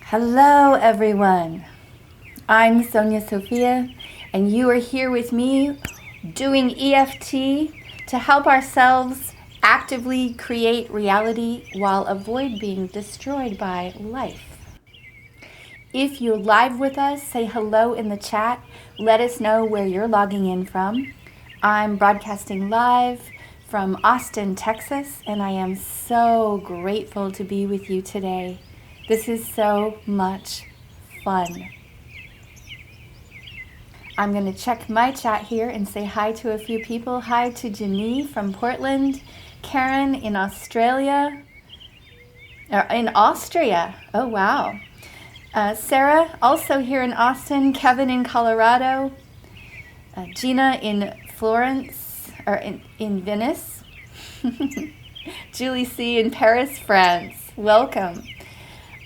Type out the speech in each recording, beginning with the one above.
Hello everyone, I'm Sophia, and you are here with me doing EFT to help ourselves actively create reality while avoid being destroyed by life. If you're live with us, say hello in the chat. Let us know where you're logging in from. I'm broadcasting live from Austin, Texas, and I am so grateful to be with you today. This is so much fun. I'm going to check my chat here and say hi to a few people. Hi to Janine from Portland, Karen in Australia, or in Austria. Oh, wow. Sarah, also here in Austin, Kevin in Colorado, Gina in Florence, or in Venice, Julie C. in Paris, France. Welcome.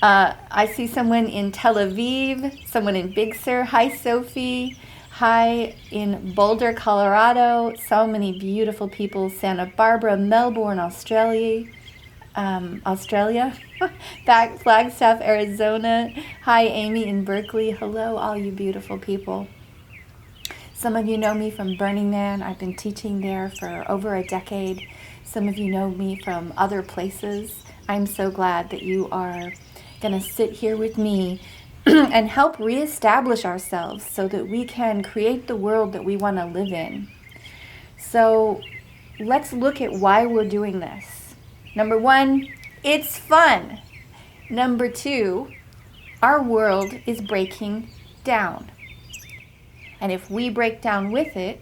I see someone in Tel Aviv, someone in Big Sur. Hi, Sophie. Hi in Boulder, Colorado. So many beautiful people. Santa Barbara, Melbourne, Australia. Flagstaff, Arizona. Hi, Amy in Berkeley. Hello, all you beautiful people. Some of you know me from Burning Man. I've been teaching there for over a decade. Some of you know me from other places. I'm so glad that you are going to sit here with me and help reestablish ourselves so that we can create the world that we want to live in. So let's look at why we're doing this. Number one, it's fun. Number two, our world is breaking down. And if we break down with it,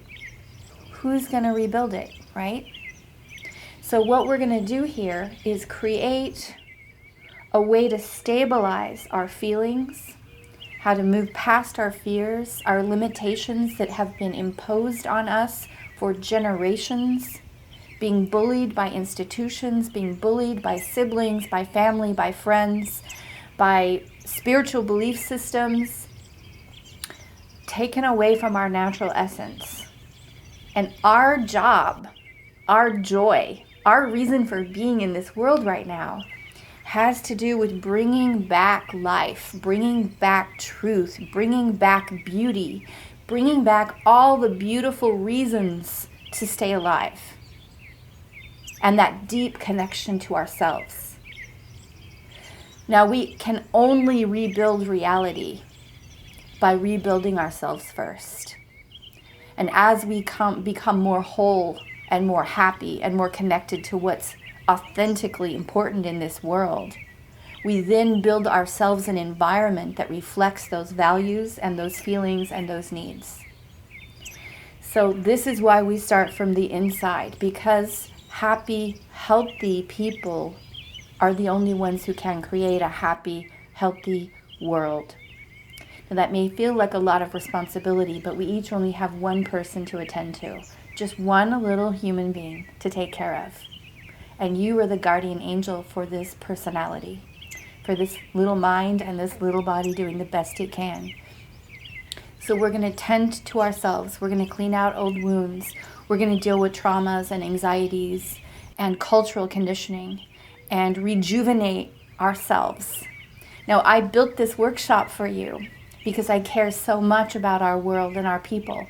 who's going to rebuild it, right? So what we're going to do here is create a way to stabilize our feelings, how to move past our fears, our limitations that have been imposed on us for generations, being bullied by institutions, being bullied by siblings, by family, by friends, by spiritual belief systems, taken away from our natural essence. And our job, our joy, our reason for being in this world right now has to do with bringing back life, bringing back truth, bringing back beauty, bringing back all the beautiful reasons to stay alive, and that deep connection to ourselves. Now, we can only rebuild reality by rebuilding ourselves first. And as we become more whole and more happy and more connected to what's authentically important in this world, we then build ourselves an environment that reflects those values and those feelings and those needs. So this is why we start from the inside, because happy, healthy people are the only ones who can create a happy, healthy world. Now, that may feel like a lot of responsibility, but we each only have one person to attend to, just one little human being to take care of. And you are the guardian angel for this personality, for this little mind and this little body doing the best it can. So we're going to tend to ourselves. We're going to clean out old wounds. We're going to deal with traumas and anxieties and cultural conditioning and rejuvenate ourselves. Now, I built this workshop for you because I care so much about our world and our people.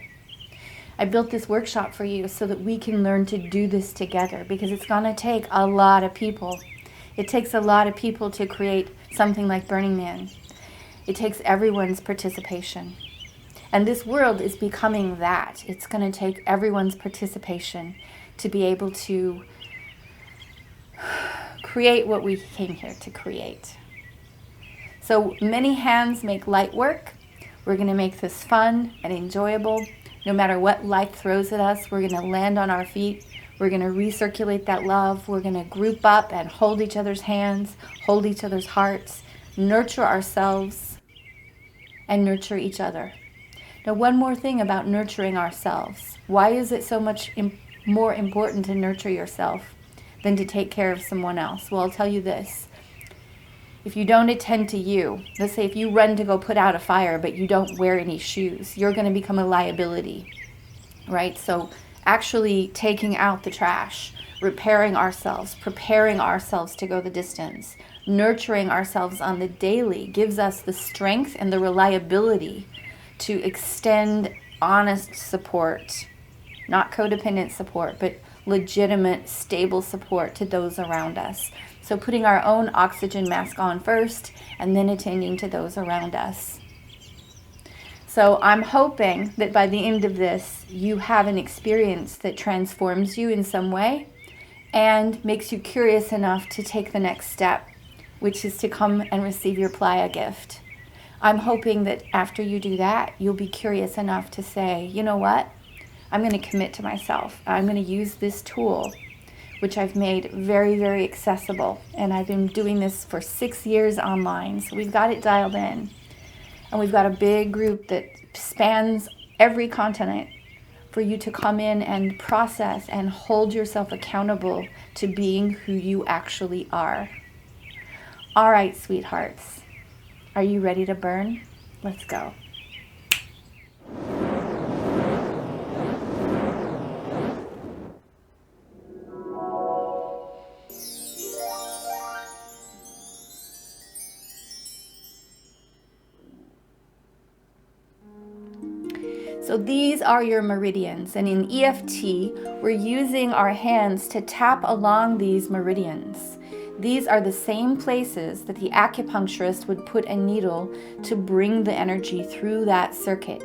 I built this workshop for you so that we can learn to do this together, because it's going to take a lot of people. It takes a lot of people to create something like Burning Man. It takes everyone's participation. And this world is becoming that. It's going to take everyone's participation to be able to create what we came here to create. So many hands make light work. We're going to make this fun and enjoyable. No matter what life throws at us, we're going to land on our feet. We're going to recirculate that love. We're going to group up and hold each other's hands, hold each other's hearts, nurture ourselves, and nurture each other. Now, one more thing about nurturing ourselves. Why is it so much more important to nurture yourself than to take care of someone else? Well, I'll tell you this. If you don't attend to you, let's say if you run to go put out a fire, but you don't wear any shoes, you're going to become a liability, right? So actually taking out the trash, repairing ourselves, preparing ourselves to go the distance, nurturing ourselves on the daily gives us the strength and the reliability to extend honest support, not codependent support, but legitimate, stable support to those around us. So putting our own oxygen mask on first and then attending to those around us. So I'm hoping that by the end of this, you have an experience that transforms you in some way and makes you curious enough to take the next step, which is to come and receive your playa gift. I'm hoping that after you do that, you'll be curious enough to say, you know what? I'm going to commit to myself. I'm going to use this tool, which I've made very, very accessible. And I've been doing this for 6 years online. So we've got it dialed in. And we've got a big group that spans every continent for you to come in and process and hold yourself accountable to being who you actually are. All right, sweethearts. Are you ready to burn? Let's go. So these are your meridians, and in EFT, we're using our hands to tap along these meridians. These are the same places that the acupuncturist would put a needle to bring the energy through that circuit.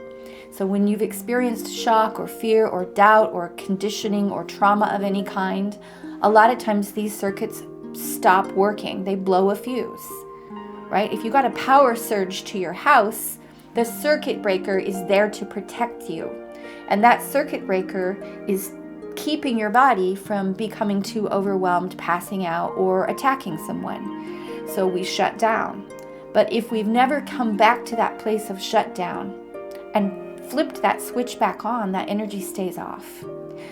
So when you've experienced shock or fear or doubt or conditioning or trauma of any kind, a lot of times these circuits stop working. They blow a fuse, right? If you got a power surge to your house, the circuit breaker is there to protect you. And that circuit breaker is keeping your body from becoming too overwhelmed, passing out, or attacking someone. So we shut down. But if we've never come back to that place of shutdown and flipped that switch back on, that energy stays off.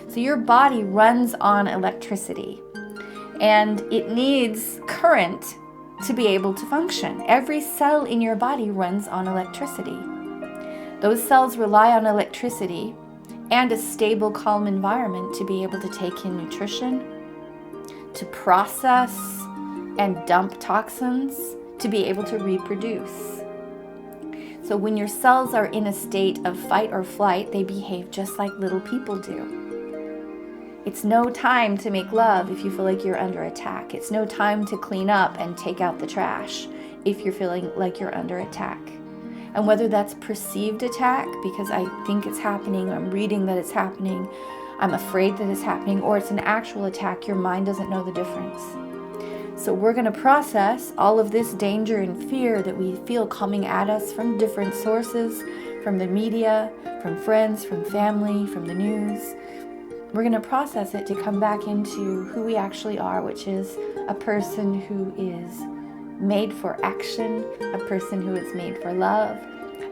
So your body runs on electricity, and it needs current to be able to function. Every cell in your body runs on electricity. Those cells rely on electricity and a stable, calm environment to be able to take in nutrition, to process and dump toxins, to be able to reproduce. So when your cells are in a state of fight or flight, they behave just like little people do. It's no time to make love if you feel like you're under attack. It's no time to clean up and take out the trash if you're feeling like you're under attack. And whether that's perceived attack, because I think it's happening, I'm reading that it's happening, I'm afraid that it's happening, or it's an actual attack, your mind doesn't know the difference. So we're going to process all of this danger and fear that we feel coming at us from different sources, from the media, from friends, from family, from the news. We're going to process it to come back into who we actually are, which is a person who is made for action, a person who is made for love,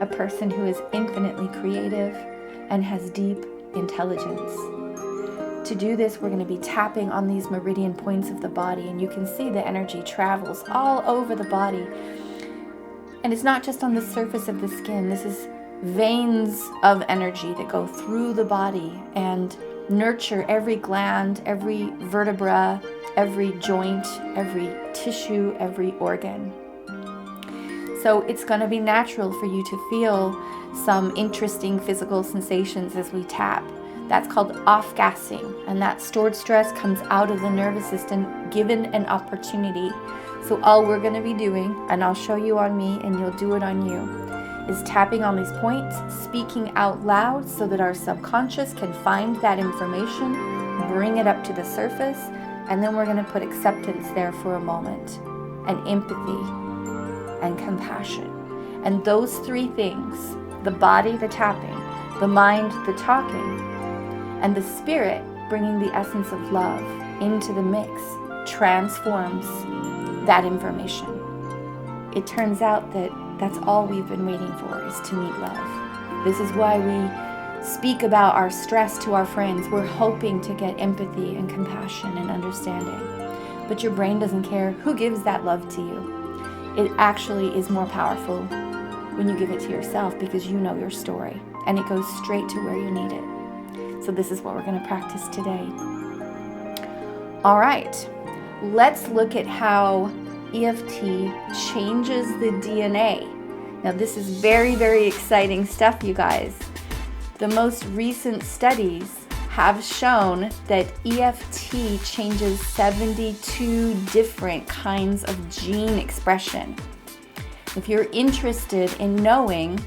a person who is infinitely creative and has deep intelligence. To do this, we're going to be tapping on these meridian points of the body, and you can see the energy travels all over the body. And it's not just on the surface of the skin. This is veins of energy that go through the body and nurture every gland, every vertebra, every joint, every tissue, every organ. So it's going to be natural for you to feel some interesting physical sensations as we tap. That's called off-gassing, and that stored stress comes out of the nervous system given an opportunity. So all we're going to be doing, and I'll show you on me and you'll do it on you, is tapping on these points, speaking out loud so that our subconscious can find that information, bring it up to the surface, and then we're going to put acceptance there for a moment, and empathy, and compassion. And those three things, the body, the tapping, the mind, the talking, and the spirit, bringing the essence of love into the mix, transforms that information. It turns out that that's all we've been waiting for, is to meet love. This is why we speak about our stress to our friends. We're hoping to get empathy and compassion and understanding. But your brain doesn't care who gives that love to you. It actually is more powerful when you give it to yourself, because you know your story and it goes straight to where you need it. So this is what we're going to practice today. All right, let's look at how EFT changes the DNA. Now this is very, very exciting stuff, you guys. The most recent studies have shown that EFT changes 72 different kinds of gene expression. If you're interested in knowing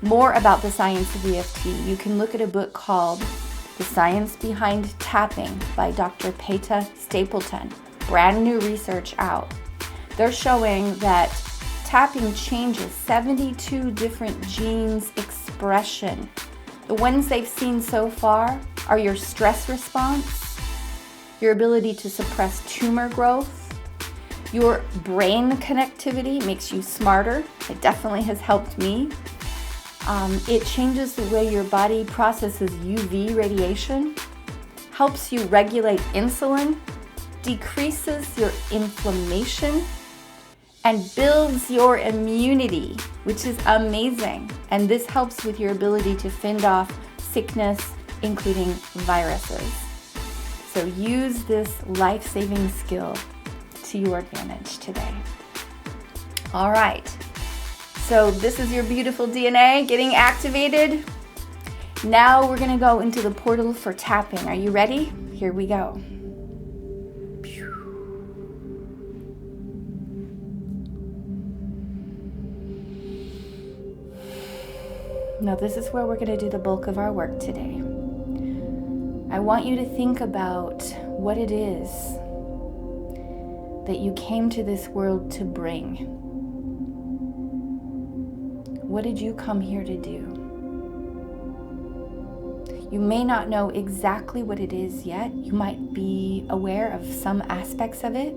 more about the science of EFT, you can look at a book called The Science Behind Tapping by Dr. Peta Stapleton. Brand new research out. They're showing that tapping changes 72 different genes expression. The ones they've seen so far are your stress response, your ability to suppress tumor growth, your brain connectivity makes you smarter. It definitely has helped me. It changes the way your body processes UV radiation, helps you regulate insulin, decreases your inflammation, and builds your immunity, which is amazing. And this helps with your ability to fend off sickness, including viruses. So use this life-saving skill to your advantage today. All right, so this is your beautiful DNA getting activated. Now we're gonna go into the portal for tapping. Are you ready? Here we go. Now this is where we're going to do the bulk of our work today. I want you to think about what it is that you came to this world to bring. What did you come here to do? You may not know exactly what it is yet. You might be aware of some aspects of it.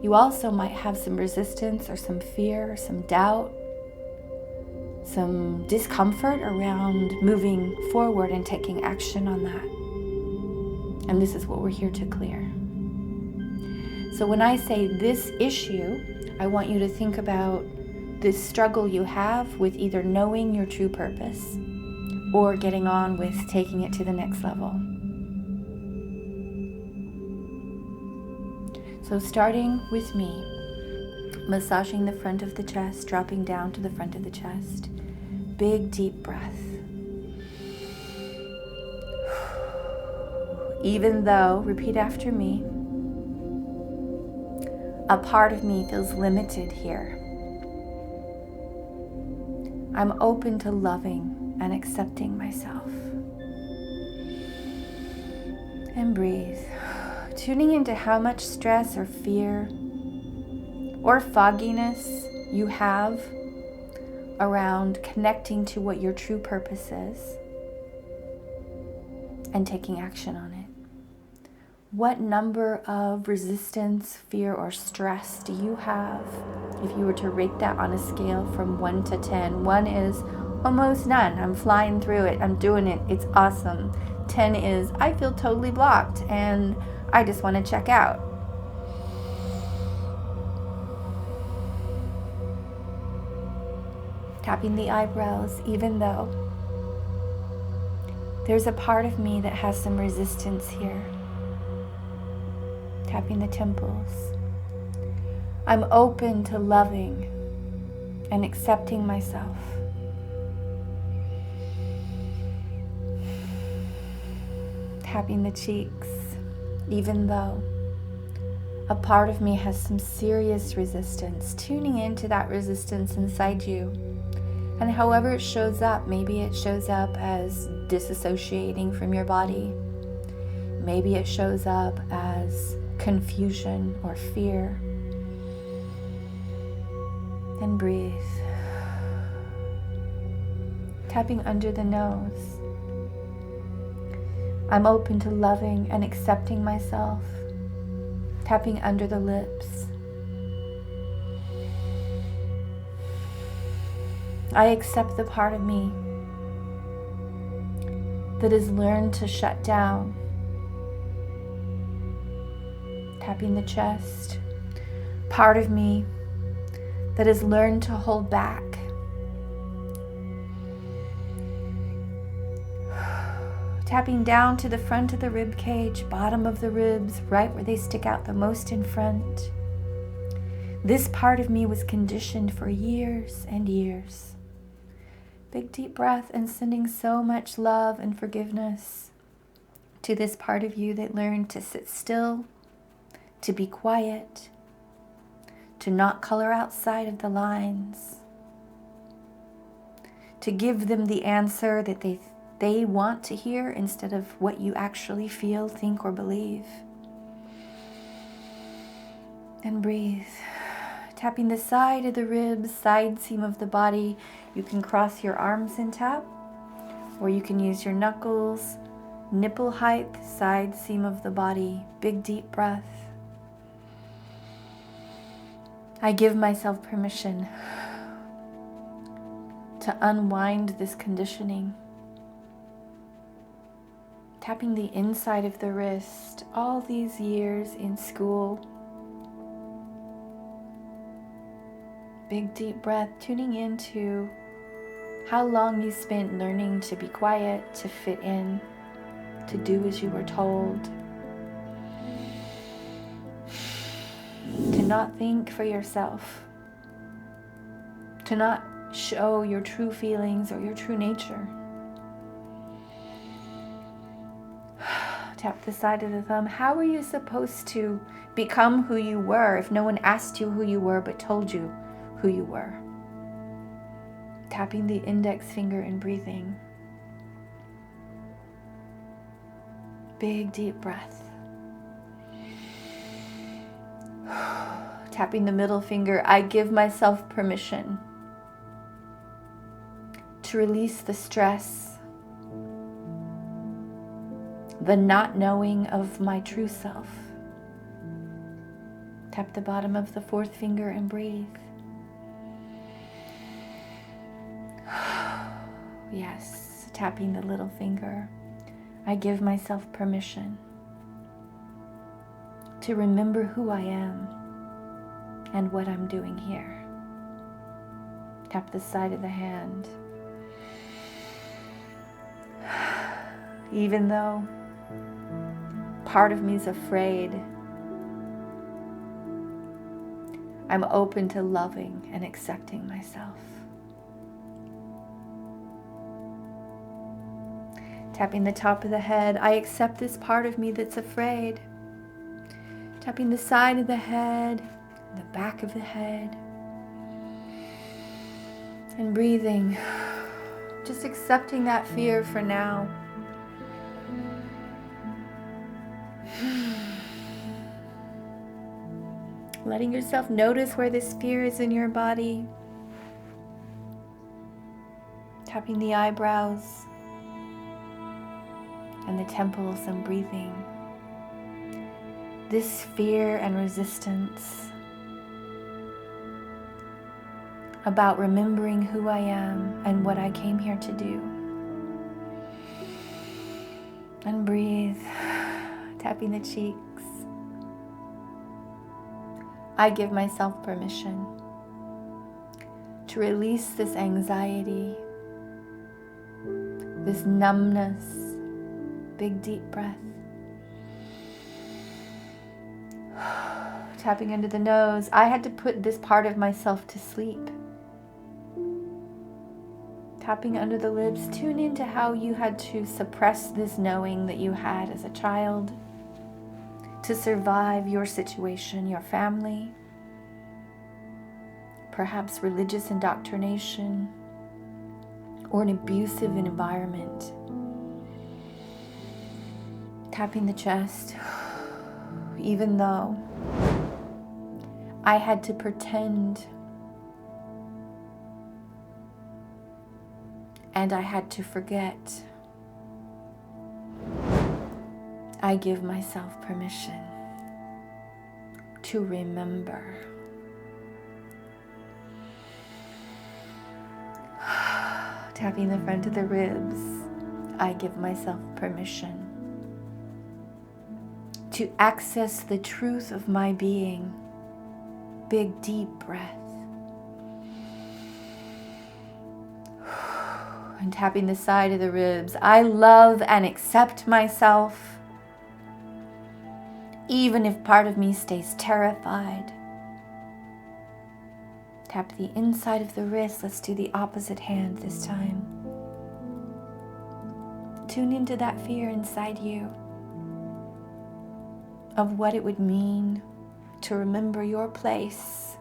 You also might have some resistance or some fear or some doubt, some discomfort around moving forward and taking action on that. And this is what we're here to clear. So when I say this issue, I want you to think about this struggle you have with either knowing your true purpose or getting on with taking it to the next level. So starting with me, massaging the front of the chest, dropping down to the front of the chest. Big, deep breath. Even though, repeat after me, a part of me feels limited here, I'm open to loving and accepting myself. And breathe. Tuning into how much stress or fear or fogginess you have around connecting to what your true purpose is and taking action on it. What number of resistance, fear, or stress do you have if you were to rate that on a scale from 1 to 10? 1 is almost none. I'm flying through it. I'm doing it. It's awesome. 10 is I feel totally blocked and I just want to check out. Tapping the eyebrows, even though there's a part of me that has some resistance here. Tapping the temples. I'm open to loving and accepting myself. Tapping the cheeks, even though a part of me has some serious resistance. Tuning into that resistance inside you. And however it shows up, maybe it shows up as disassociating from your body. Maybe it shows up as confusion or fear. And breathe. Tapping under the nose. I'm open to loving and accepting myself. Tapping under the lips. I accept the part of me that has learned to shut down. Tapping the chest. Part of me that has learned to hold back. Tapping down to the front of the rib cage, bottom of the ribs, right where they stick out the most in front. This part of me was conditioned for years and years. Big deep breath and sending so much love and forgiveness to this part of you that learned to sit still, to be quiet, to not color outside of the lines, to give them the answer that they want to hear instead of what you actually feel, think, or believe. And breathe. Tapping the side of the ribs, side seam of the body. You can cross your arms and tap, or you can use your knuckles, nipple height, side seam of the body. Big deep breath. I give myself permission to unwind this conditioning. Tapping the inside of the wrist, all these years in school. Big deep breath, tuning into how long you spent learning to be quiet, to fit in, to do as you were told, to not think for yourself, to not show your true feelings or your true nature. Tap the side of the thumb. How were you supposed to become who you were if no one asked you who you were but told you who you were? Tapping the index finger and breathing. Big deep breath. Tapping the middle finger. I give myself permission to release the stress, the not knowing of my true self. Tap the bottom of the fourth finger and breathe. Yes, tapping the little finger. I give myself permission to remember who I am and what I'm doing here. Tap the side of the hand. Even though part of me is afraid, I'm open to loving and accepting myself. Tapping the top of the head, I accept this part of me that's afraid. Tapping the side of the head, the back of the head. And breathing, just accepting that fear for now. Letting yourself notice where this fear is in your body. Tapping the eyebrows and the temples and breathing. This fear and resistance about remembering who I am and what I came here to do. And breathe, tapping the cheeks. I give myself permission to release this anxiety, this numbness. Big deep breath. Tapping under the nose. I had to put this part of myself to sleep. Tapping under the lips. Tune into how you had to suppress this knowing that you had as a child to survive your situation, your family, perhaps religious indoctrination, or an abusive environment. Tapping the chest. Even though I had to pretend and I had to forget, I give myself permission to remember. Tapping the front of the ribs, I give myself permission to access the truth of my being. Big deep breath. And tapping the side of the ribs. I love and accept myself, even if part of me stays terrified. Tap the inside of the wrist. Let's do the opposite hand this time. Tune into that fear inside you of what it would mean to remember your place,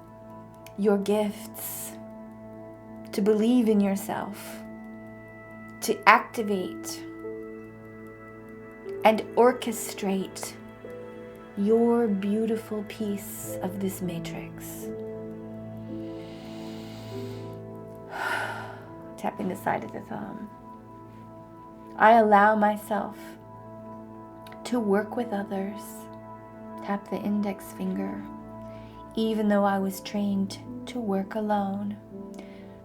your gifts, to believe in yourself, to activate and orchestrate your beautiful piece of this matrix. Tapping the side of the thumb. I allow myself to work with others. Tap the index finger. Even though I was trained to work alone.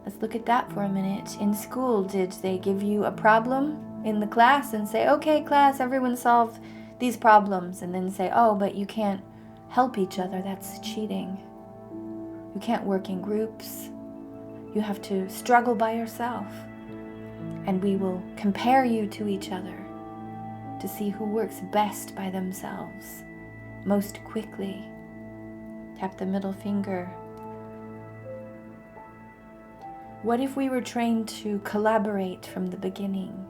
Let's look at that for a minute. In school, did they give you a problem in the class and say, okay, class, everyone solve these problems, and then say, oh, but you can't help each other, that's cheating. You can't work in groups. You have to struggle by yourself. And we will compare you to each other to see who works best by themselves most quickly. Tap the middle finger. What if we were trained to collaborate from the beginning?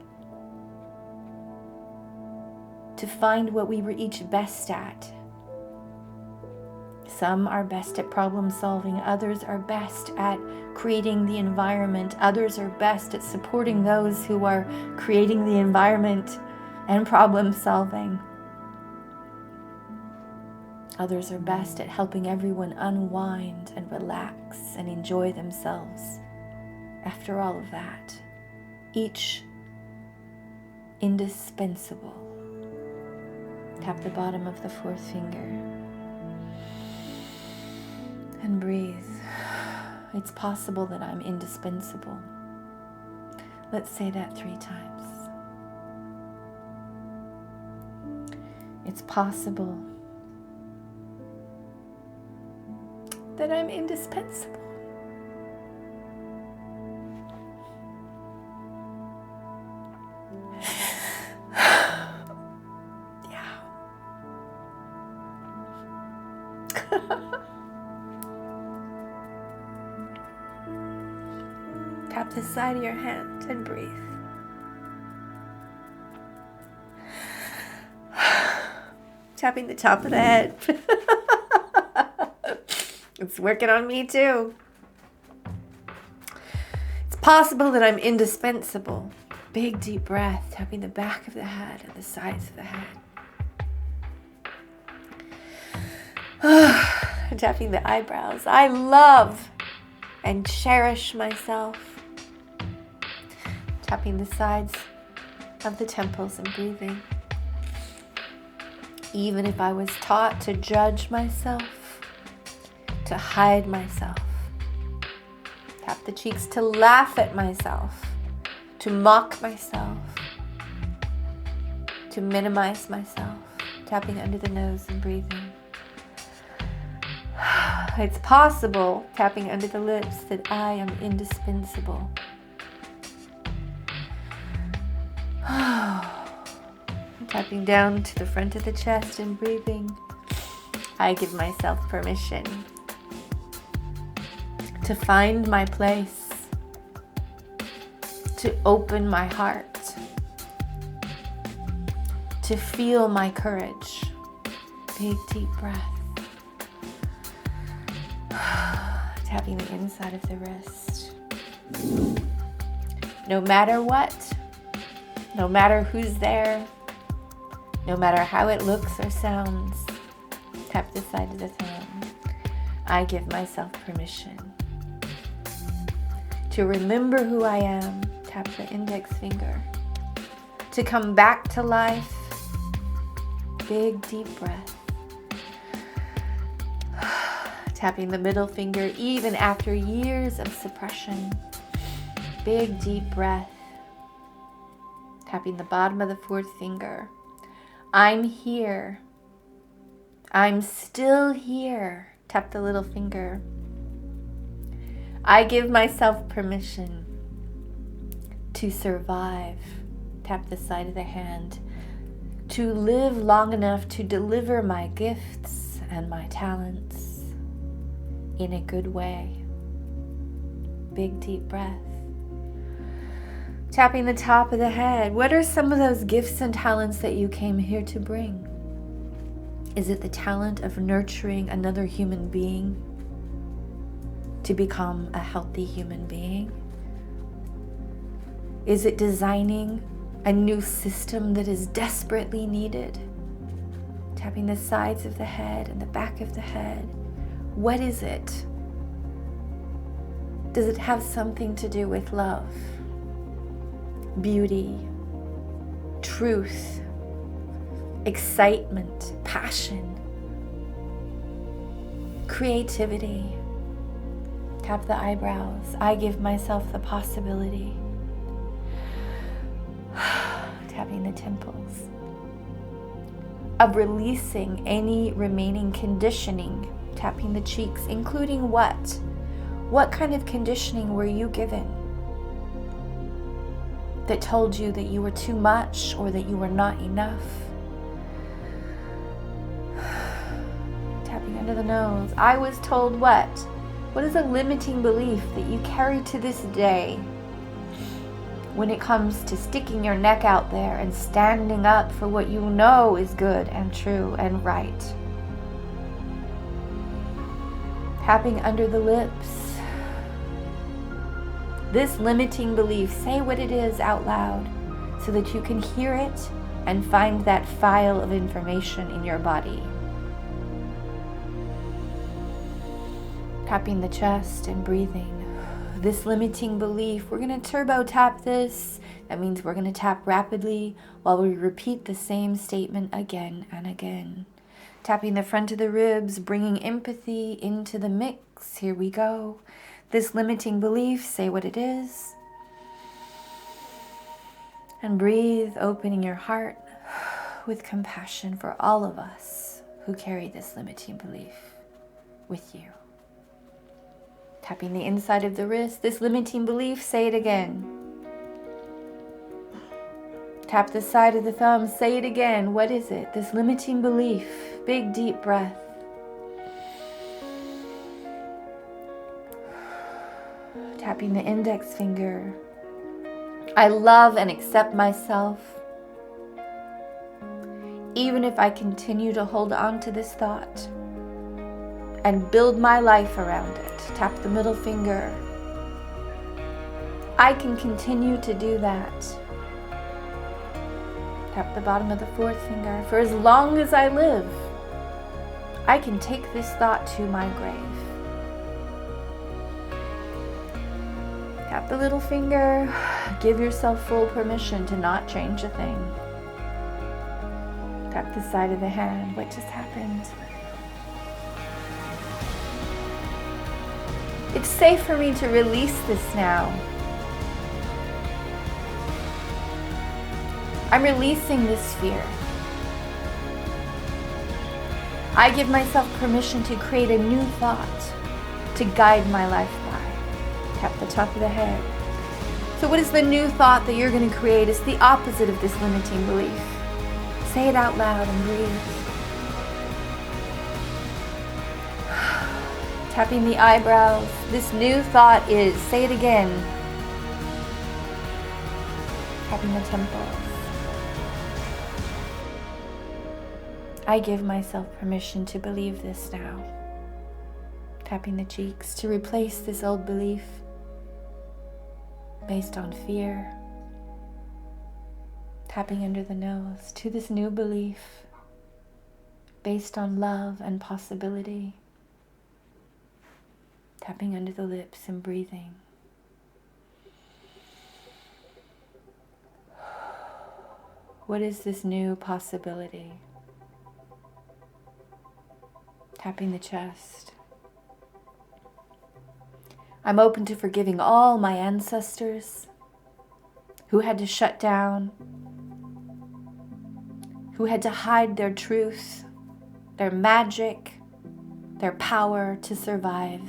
To find what we were each best at. Some are best at problem solving, others are best at creating the environment, others are best at supporting those who are creating the environment and problem solving. Others are best at helping everyone unwind and relax and enjoy themselves. After all of that, each indispensable. Tap the bottom of the fourth finger. And breathe. It's possible that I'm indispensable. Let's say that 3 times. It's possible that I'm indispensable. Yeah. Tap the side of your hand and breathe. Tapping the top of the head. It's working on me too. It's possible that I'm indispensable. Big deep breath, tapping the back of the head and the sides of the head. Tapping the eyebrows. I love and cherish myself. Tapping the sides of the temples and breathing. Even if I was taught to judge myself, to hide myself. Tap the cheeks to laugh at myself, to mock myself, to minimize myself. Tapping under the nose and breathing. It's possible, tapping under the lips, that I am indispensable. Tapping down to the front of the chest and breathing. I give myself permission to find my place, to open my heart, to feel my courage. Big deep breath. Tapping the inside of the wrist. No matter what, no matter who's there, no matter how it looks or sounds, tap the side of the thumb. I give myself permission to remember who I am. Tap the index finger. To come back to life. Big deep breath. Tapping the middle finger even after years of suppression. Big deep breath. Tapping the bottom of the fourth finger. I'm here. I'm still here. Tap the little finger. I give myself permission to survive. Tap the side of the hand. To live long enough to deliver my gifts and my talents in a good way. Big deep breath. Tapping the top of the head. What are some of those gifts and talents that you came here to bring? Is it the talent of nurturing another human being to become a healthy human being? Is it designing a new system that is desperately needed? Tapping the sides of the head and the back of the head. What is it? Does it have something to do with love, beauty, truth, excitement, passion, creativity? Tap the eyebrows. I give myself the possibility. Tapping the temples. Of releasing any remaining conditioning. Tapping the cheeks, including what? What kind of conditioning were you given that told you that you were too much or that you were not enough? Tapping under the nose. I was told what? What is a limiting belief that you carry to this day when it comes to sticking your neck out there and standing up for what you know is good and true and right? Tapping under the lips. This limiting belief, say what it is out loud so that you can hear it and find that file of information in your body. Tapping the chest and breathing. This limiting belief, we're going to turbo tap this. That means we're going to tap rapidly while we repeat the same statement again and again. Tapping the front of the ribs, bringing empathy into the mix. Here we go. This limiting belief, say what it is. And breathe, opening your heart with compassion for all of us who carry this limiting belief with you. Tapping the inside of the wrist, this limiting belief, say it again. Tap the side of the thumb, say it again. What is it? This limiting belief. Big deep breath. Tapping the index finger. I love and accept myself, even if I continue to hold on to this thought and build my life around it. Tap the middle finger. I can continue to do that. Tap the bottom of the fourth finger. For as long as I live, I can take this thought to my grave. Tap the little finger. Give yourself full permission to not change a thing. Tap the side of the hand. What just happened? It's safe for me to release this now. I'm releasing this fear. I give myself permission to create a new thought to guide my life by. Tap the top of the head. So what is the new thought that you're going to create? It's the opposite of this limiting belief. Say it out loud and breathe. Tapping the eyebrows. This new thought is, say it again. Tapping the temples. I give myself permission to believe this now. Tapping the cheeks to replace this old belief based on fear. Tapping under the nose to this new belief based on love and possibility. Tapping under the lips and breathing. What is this new possibility? Tapping the chest. I'm open to forgiving all my ancestors who had to shut down, who had to hide their truth, their magic, their power to survive.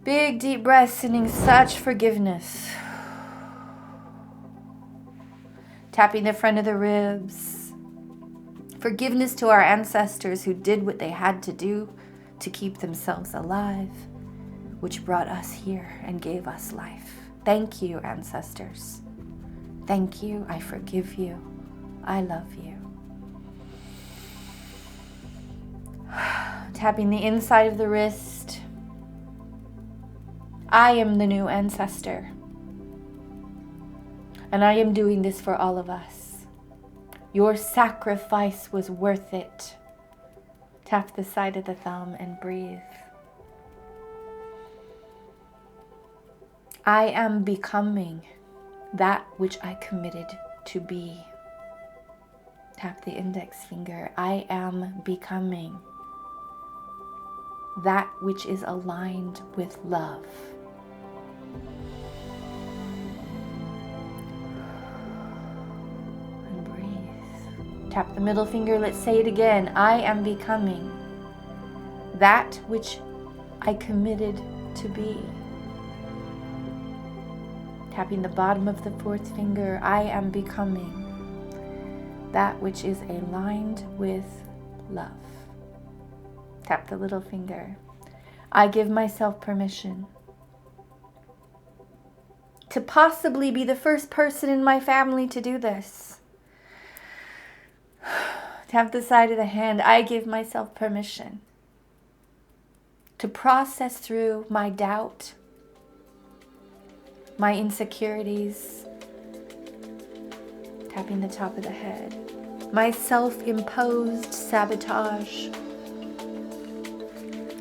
Big deep breath, sending such forgiveness. Tapping the front of the ribs. Forgiveness to our ancestors who did what they had to do to keep themselves alive, which brought us here and gave us life. Thank you, ancestors. Thank you. I forgive you. I love you. Tapping the inside of the wrist. I am the new ancestor. And I am doing this for all of us. Your sacrifice was worth it. Tap the side of the thumb and breathe. I am becoming that which I committed to be. Tap the index finger. I am becoming that which is aligned with love. And breathe. Tap the middle finger. Let's say it again. I am becoming that which I committed to be. Tapping the bottom of the fourth finger. I am becoming that which is aligned with love. Tap the little finger. I give myself permission to possibly be the first person in my family to do this. Tap the side of the hand. I give myself permission to process through my doubt, my insecurities. Tapping the top of the head. My self-imposed sabotage.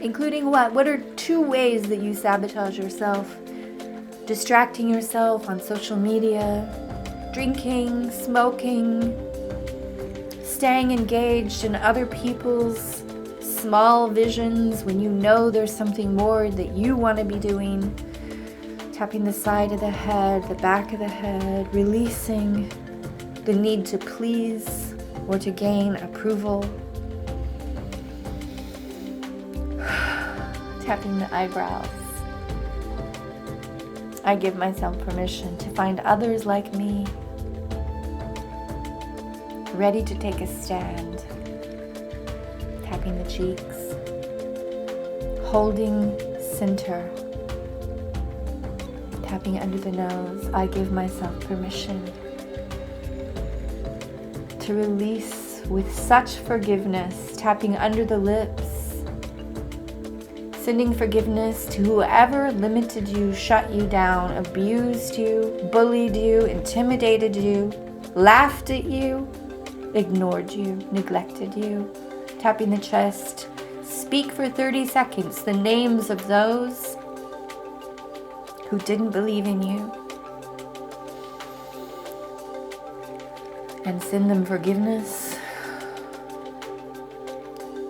Including what? What are 2 ways that you sabotage yourself? Distracting yourself on social media, drinking, smoking, staying engaged in other people's small visions when you know there's something more that you want to be doing. Tapping the side of the head, the back of the head, releasing the need to please or to gain approval. Tapping the eyebrows. I give myself permission to find others like me, ready to take a stand. Tapping the cheeks. Holding center. Tapping under the nose. I give myself permission to release with such forgiveness. Tapping under the lips. Sending forgiveness to whoever limited you, shut you down, abused you, bullied you, intimidated you, laughed at you, ignored you, neglected you. Tapping the chest. Speak for 30 seconds the names of those who didn't believe in you. And send them forgiveness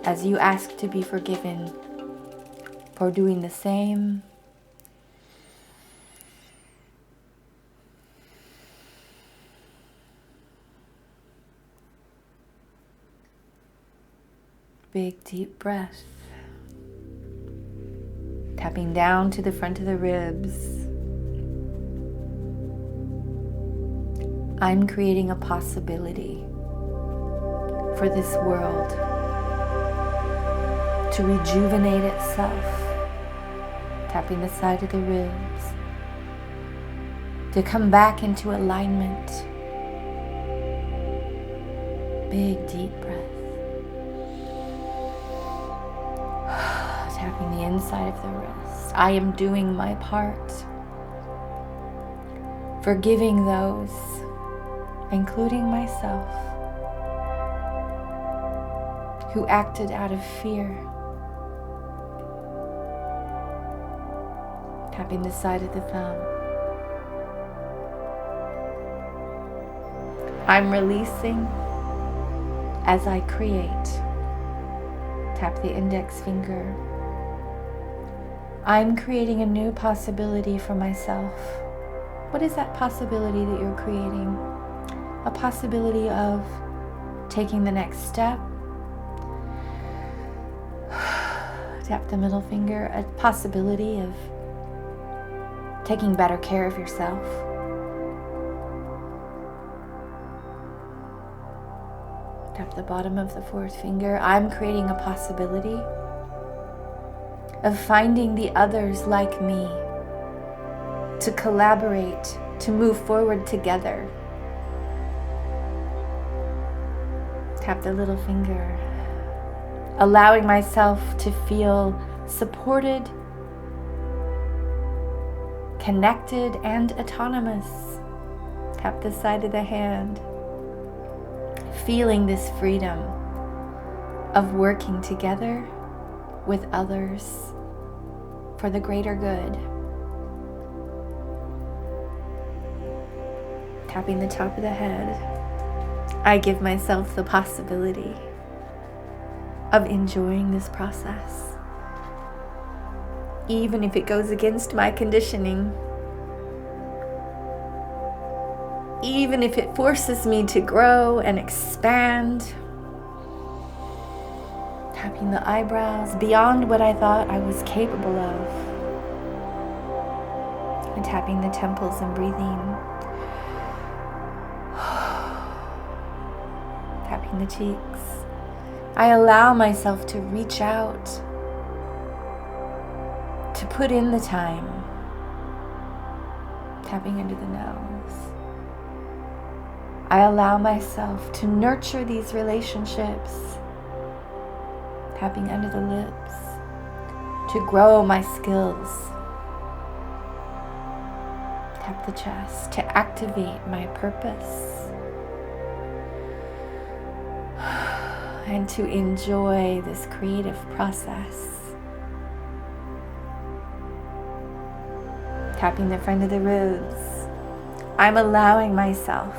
as you ask to be forgiven for doing the same. Big deep breath. Tapping down to the front of the ribs. I'm creating a possibility for this world to rejuvenate itself. Tapping the side of the ribs. To come back into alignment. Big deep breath. Tapping the inside of the wrist. I am doing my part. Forgiving those, including myself, who acted out of fear. Tapping the side of the thumb. I'm releasing as I create. Tap the index finger. I'm creating a new possibility for myself. What is that possibility that you're creating? A possibility of taking the next step. Tap the middle finger. A possibility of taking better care of yourself. Tap the bottom of the fourth finger. I'm creating a possibility of finding the others like me, to collaborate, to move forward together. Tap the little finger. Allowing myself to feel supported, connected, and autonomous. Tap the side of the hand. Feeling this freedom of working together with others for the greater good. Tapping the top of the head. I give myself the possibility of enjoying this process, even if it goes against my conditioning, even if it forces me to grow and expand. Tapping the eyebrows beyond what I thought I was capable of. And tapping the temples and breathing. Tapping the cheeks. I allow myself to reach out, to put in the time. Tapping under the nose. I allow myself to nurture these relationships. Tapping under the lips. To grow my skills. Tap the chest. To activate my purpose. And to enjoy this creative process. Tapping the front of the ribs. I'm allowing myself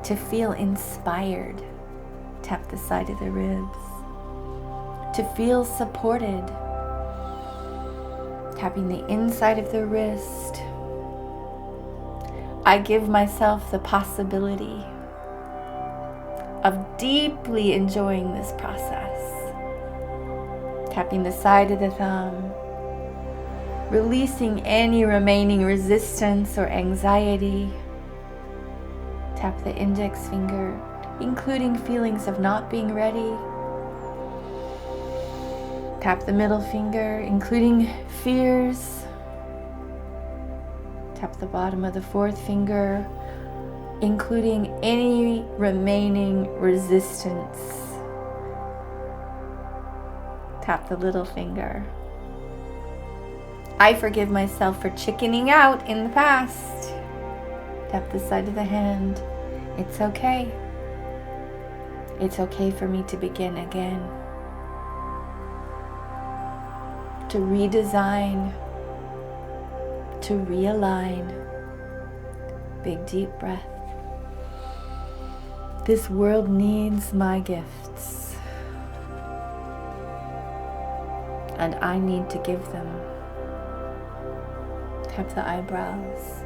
to feel inspired. Tap the side of the ribs. To feel supported. Tapping the inside of the wrist. I give myself the possibility of deeply enjoying this process. Tapping the side of the thumb. Releasing any remaining resistance or anxiety. Tap the index finger, including feelings of not being ready. Tap the middle finger, including fears. Tap the bottom of the fourth finger, including any remaining resistance. Tap the little finger. I forgive myself for chickening out in the past. Tap the side of the hand. It's okay. It's okay for me to begin again. To redesign. To realign. Big deep breath. This world needs my gifts. And I need to give them. Tap the eyebrows.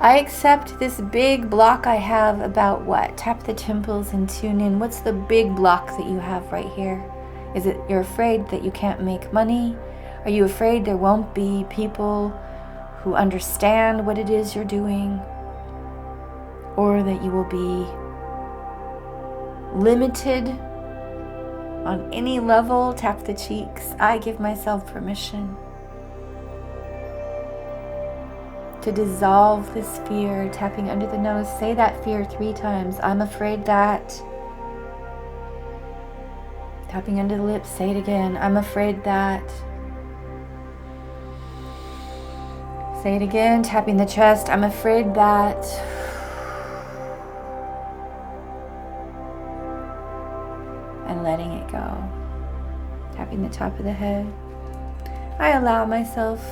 I accept this big block I have about what? Tap the temples and tune in. What's the big block that you have right here? Is it you're afraid that you can't make money? Are you afraid there won't be people who understand what it is you're doing? Or that you will be limited on any level? Tap the cheeks. I give myself permission to dissolve this fear. Tapping under the nose. Say that fear 3 times. I'm afraid that. Tapping under the lips. Say it again. I'm afraid that. Say it again. Tapping the chest. I'm afraid that. And letting it go. Tapping the top of the head. I allow myself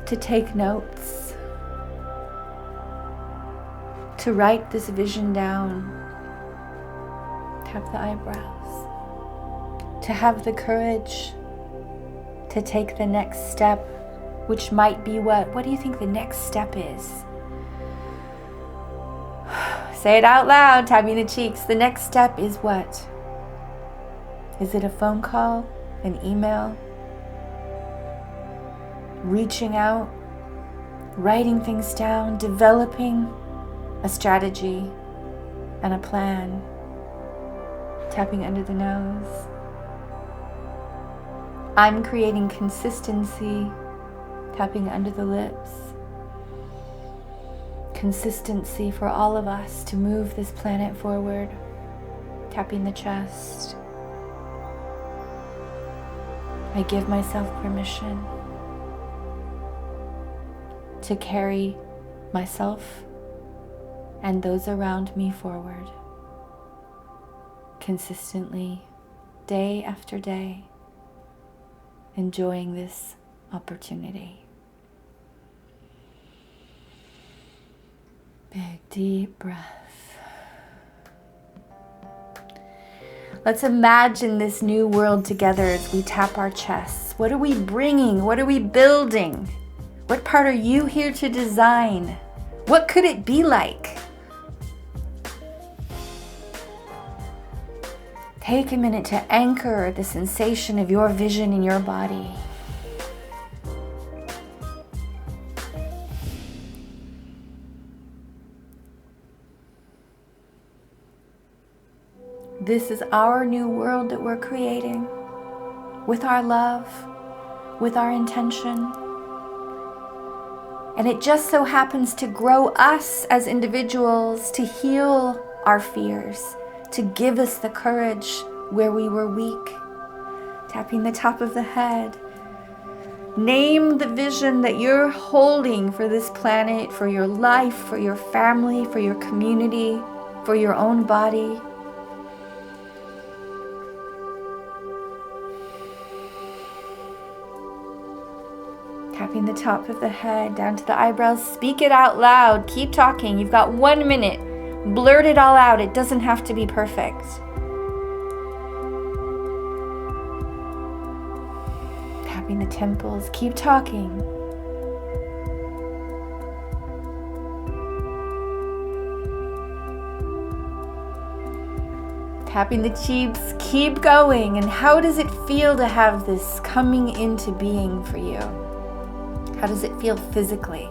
to take notes, to write this vision down. Tap the eyebrows. To have the courage to take the next step, which might be what? What do you think the next step is? Say it out loud, tapping the cheeks. The next step is what? Is it a phone call? An email? reaching out, writing things down, developing a strategy and a plan. Tapping under the nose. I'm creating consistency. Tapping under the lips. Consistency for all of us to move this planet forward. Tapping the chest. I give myself permission to carry myself and those around me forward consistently, day after day, enjoying this opportunity. Big, deep breath. Let's imagine this new world together as we tap our chests. What are we bringing? What are we building? What part are you here to design? What could it be like? Take a minute to anchor the sensation of your vision in your body. This is our new world that we're creating with our love, with our intention. And it just so happens to grow us as individuals, to heal our fears, to give us the courage where we were weak. Tapping the top of the head. Name the vision that you're holding for this planet, for your life, for your family, for your community, for your own body. Tapping the top of the head down to the eyebrows. Speak it out loud. Keep talking. You've got 1 minute. Blurt it all out. It doesn't have to be perfect. Tapping the temples. Keep talking. Tapping the cheeks. Keep going. And how does it feel to have this coming into being for you? How does it feel physically?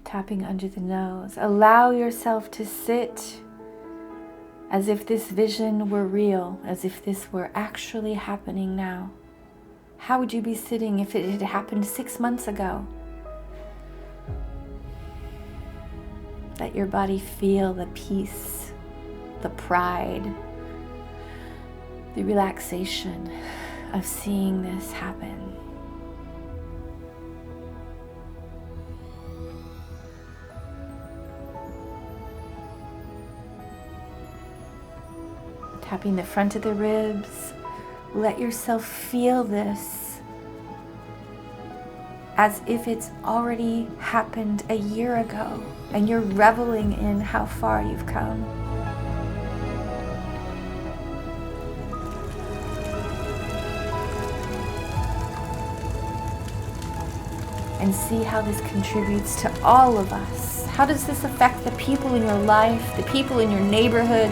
Tapping under the nose. Allow yourself to sit as if this vision were real, as if this were actually happening now. How would you be sitting if it had happened 6 months ago? Let your body feel the peace, the pride, the relaxation of seeing this happen. Tapping the front of the ribs. Let yourself feel this as if it's already happened a year ago and you're reveling in how far you've come. And see how this contributes to all of us. How does this affect the people in your life, the people in your neighborhood,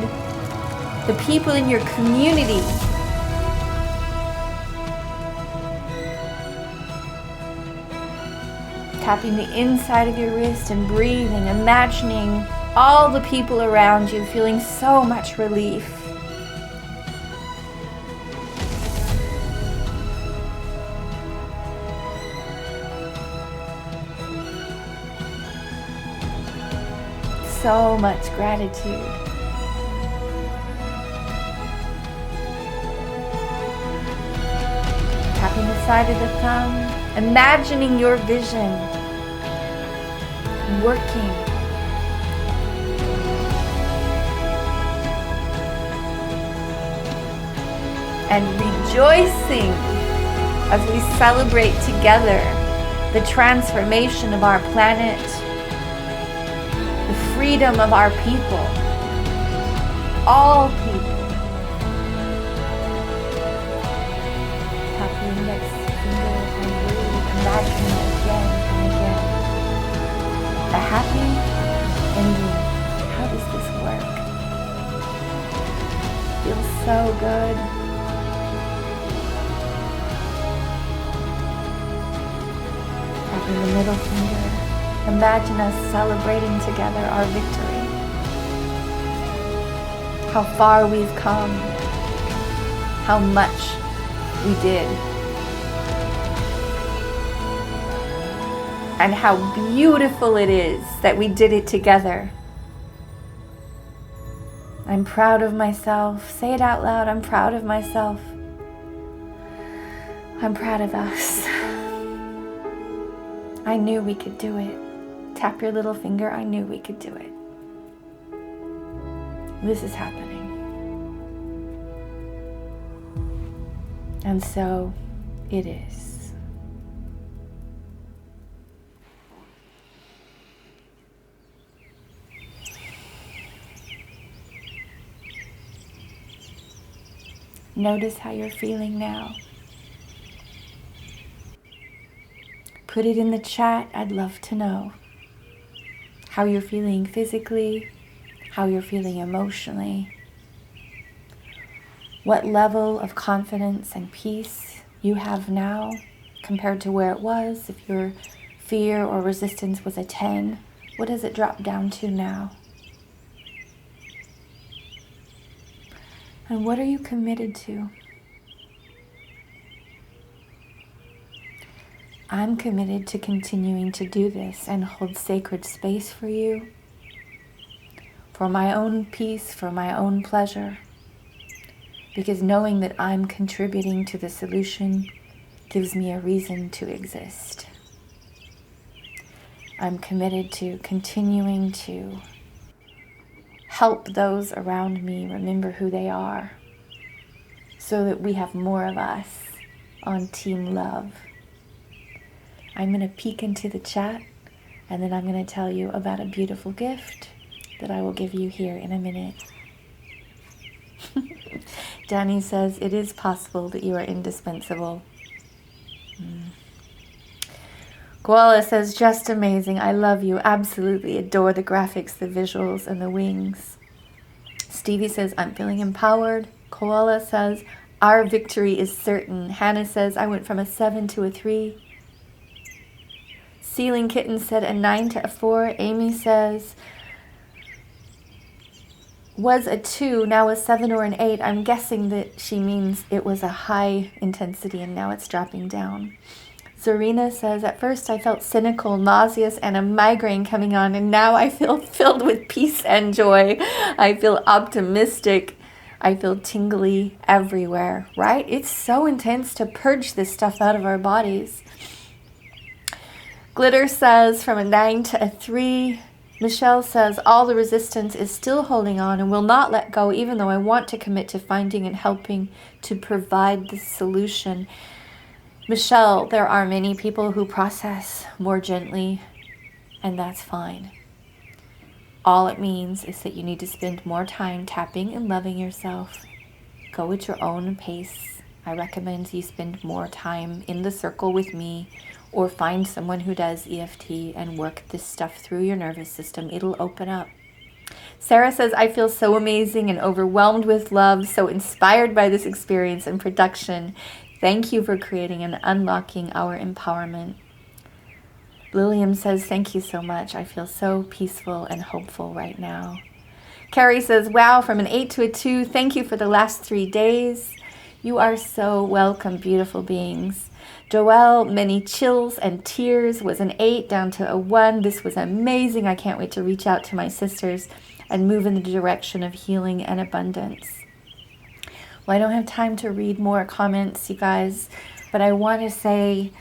the people in your community? Tapping the inside of your wrist and breathing, imagining all the people around you, feeling so much relief. So much gratitude. Tapping the side of the thumb, imagining your vision working. And rejoicing as we celebrate together the transformation of our planet, the freedom of our people, all people. Tap the index finger and breathe, imagining again and again. The happy ending. How does this work? Feels so good. Tapping the middle finger. Imagine us celebrating together our victory. How far we've come. How much we did. And how beautiful it is that we did it together. I'm proud of myself. Say it out loud. I'm proud of myself. I'm proud of us. I knew we could do it. Tap your little finger. I knew we could do it. This is happening. And so it is. Notice how you're feeling now. Put it in the chat. I'd love to know how you're feeling physically, how you're feeling emotionally, what level of confidence and peace you have now compared to where it was. If your fear or resistance was a 10, what does it drop down to now? And what are you committed to? I'm committed to continuing to do this and hold sacred space for you, for my own peace, for my own pleasure, because knowing that I'm contributing to the solution gives me a reason to exist. I'm committed to continuing to help those around me remember who they are so that we have more of us on Team Love. I'm going to peek into the chat and then I'm going to tell you about a beautiful gift that I will give you here in a minute. Danny says, it is possible that you are indispensable. Koala says, just amazing. I love you. Absolutely adore the graphics, the visuals, and the wings. Stevie says, I'm feeling empowered. Koala says, our victory is certain. Hannah says, I went from a 7 to a 3. Ceiling Kitten said a 9 to a 4. Amy says, was a 2, now a 7 or an 8. I'm guessing that she means it was a high intensity and now it's dropping down. Zarina says, at first I felt cynical, nauseous, and a migraine coming on, and now I feel filled with peace and joy. I feel optimistic. I feel tingly everywhere, right? It's so intense to purge this stuff out of our bodies. Glitter says, from a 9 to a 3. Michelle says, all the resistance is still holding on and will not let go, even though I want to commit to finding and helping to provide the solution. Michelle, there are many people who process more gently, and that's fine. All it means is that you need to spend more time tapping and loving yourself. Go at your own pace. I recommend you spend more time in the circle with me or find someone who does EFT and work this stuff through your nervous system. It'll open up. Sarah says, I feel so amazing and overwhelmed with love, so inspired by this experience and production. Thank you for creating and unlocking our empowerment. Lillian says, thank you so much. I feel so peaceful and hopeful right now. Carrie says, wow, from an 8 to a 2. Thank you for the last 3 days. You are so welcome, beautiful beings. Joelle, many chills and tears, was an 8 down to a 1. This was amazing. I can't wait to reach out to my sisters and move in the direction of healing and abundance. Well, I don't have time to read more comments, you guys, but I want to say,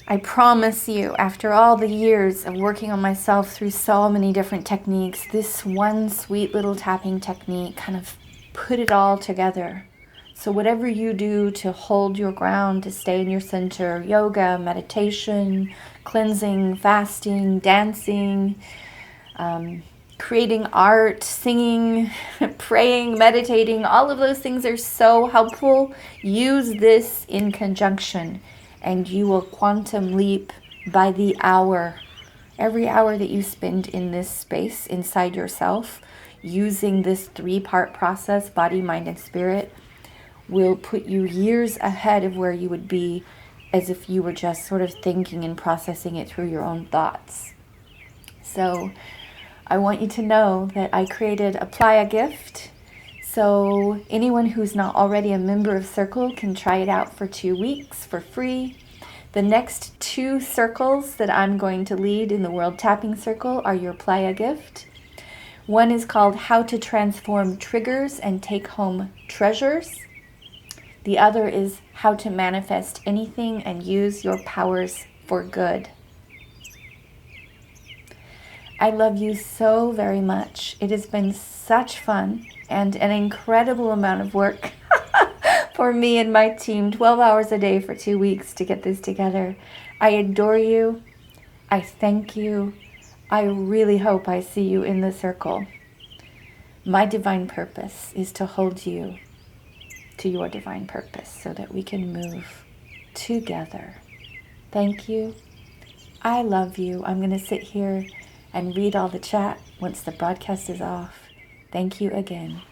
I promise you, after all the years of working on myself through so many different techniques, this one sweet little tapping technique kind of put it all together. So whatever you do to hold your ground, to stay in your center, yoga, meditation, cleansing, fasting, dancing, creating art, singing, praying, meditating, all of those things are so helpful. Use this in conjunction and you will quantum leap by the hour. Every hour that you spend in this space inside yourself, using this 3-part process, body, mind, and spirit, will put you years ahead of where you would be as if you were just sort of thinking and processing it through your own thoughts. So I want you to know that I created a playa gift. So anyone who's not already a member of Circle can try it out for 2 weeks for free. The next 2 circles that I'm going to lead in the World Tapping Circle are your playa gift. One is called How to Transform Triggers and Take Home Treasures. The other is How to Manifest Anything and Use Your Powers for Good. I love you so very much. It has been such fun and an incredible amount of work for me and my team, 12 hours a day for 2 weeks to get this together. I adore you. I thank you. I really hope I see you in the circle. My divine purpose is to hold you to your divine purpose so that we can move together. Thank you. I love you. I'm going to sit here and read all the chat once the broadcast is off. Thank you again.